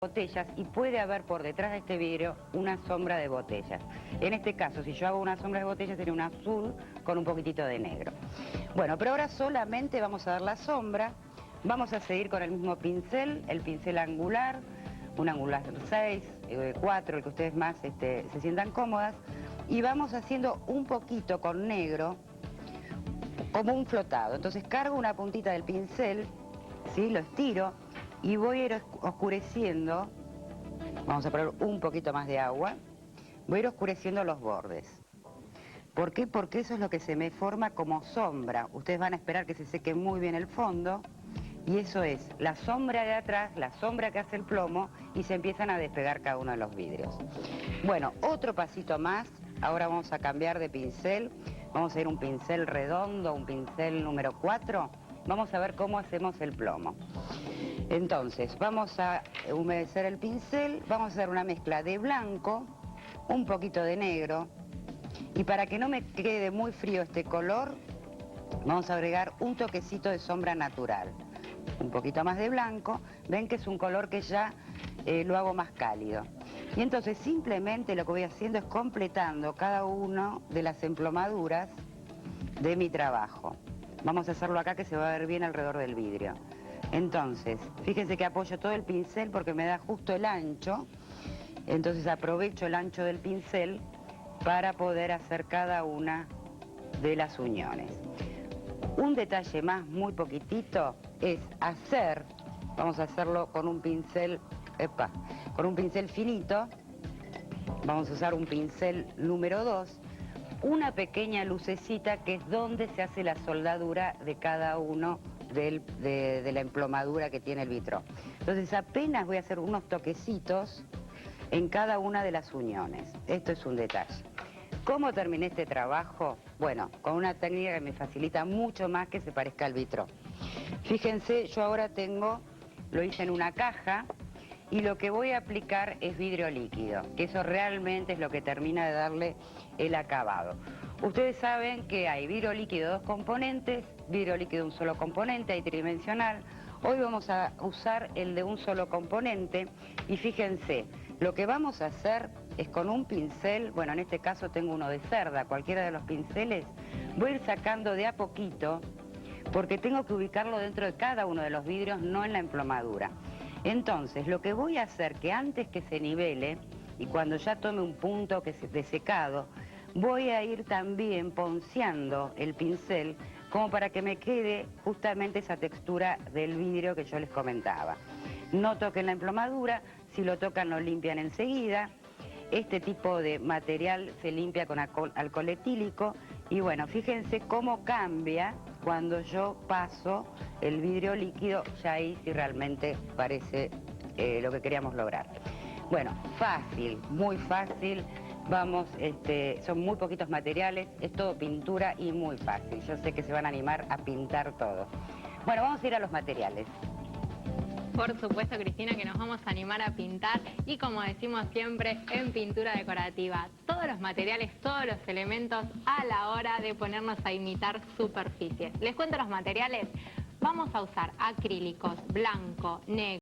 botellas y puede haber por detrás de este vidrio una sombra de botellas. En este caso, si yo hago una sombra de botellas, sería un azul con un poquitito de negro. Bueno, pero ahora solamente vamos a dar la sombra. Vamos a seguir con el mismo pincel, el pincel angular, un angular 6, 4, el que ustedes más se sientan cómodas. Y vamos haciendo un poquito con negro, como un flotado. Entonces cargo una puntita del pincel, ¿sí? Lo estiro y voy a ir oscureciendo. Vamos a poner un poquito más de agua. Voy a ir oscureciendo los bordes. ¿Por qué? Porque eso es lo que se me forma como sombra. Ustedes van a esperar que se seque muy bien el fondo. Y eso es la sombra de atrás, la sombra que hace el plomo, y se empiezan a despegar cada uno de los vidrios. Bueno, otro pasito más. Ahora vamos a cambiar de pincel. Vamos a ir un pincel redondo, un pincel número 4. Vamos a ver cómo hacemos el plomo. Entonces, vamos a humedecer el pincel, vamos a hacer una mezcla de blanco, un poquito de negro, y para que no me quede muy frío este color, vamos a agregar un toquecito de sombra natural. Un poquito más de blanco, ven que es un color que ya lo hago más cálido. Y entonces simplemente lo que voy haciendo es completando cada una de las emplomaduras de mi trabajo. Vamos a hacerlo acá que se va a ver bien alrededor del vidrio. Entonces, fíjense que apoyo todo el pincel porque me da justo el ancho. Entonces aprovecho el ancho del pincel para poder hacer cada una de las uniones. Un detalle más, muy poquitito, es hacer, vamos a hacerlo con un pincel, con un pincel finito. Vamos a usar un pincel número 2, una pequeña lucecita que es donde se hace la soldadura de cada uno de la emplomadura que tiene el vitro. Entonces apenas voy a hacer unos toquecitos en cada una de las uniones. Esto es un detalle. ¿Cómo terminé este trabajo? Bueno, con una técnica que me facilita mucho más que se parezca al vitro. Fíjense, yo ahora lo hice en una caja y lo que voy a aplicar es vidrio líquido, que eso realmente es lo que termina de darle el acabado. Ustedes saben que hay vidrio líquido de 2 componentes, vidrio líquido de un solo componente, hay tridimensional. Hoy vamos a usar el de un solo componente y fíjense, lo que vamos a hacer es con un pincel, bueno, en este caso tengo uno de cerda, cualquiera de los pinceles, voy a ir sacando de a poquito porque tengo que ubicarlo dentro de cada uno de los vidrios, no en la emplomadura. Entonces, lo que voy a hacer que antes que se nivele y cuando ya tome un punto de secado, voy a ir también ponceando el pincel como para que me quede justamente esa textura del vidrio que yo les comentaba. No toquen la emplomadura, si lo tocan lo limpian enseguida. Este tipo de material se limpia con alcohol etílico y bueno, fíjense cómo cambia cuando yo paso el vidrio líquido, ya ahí sí realmente parece lo que queríamos lograr. Bueno, fácil, muy fácil. Vamos, son muy poquitos materiales, es todo pintura y muy fácil. Yo sé que se van a animar a pintar todo. Bueno, vamos a ir a los materiales. Por supuesto, Cristina, que nos vamos a animar a pintar y, como decimos siempre, en pintura decorativa. Todos los materiales, todos los elementos a la hora de ponernos a imitar superficies. Les cuento los materiales. Vamos a usar acrílicos, blanco, negro.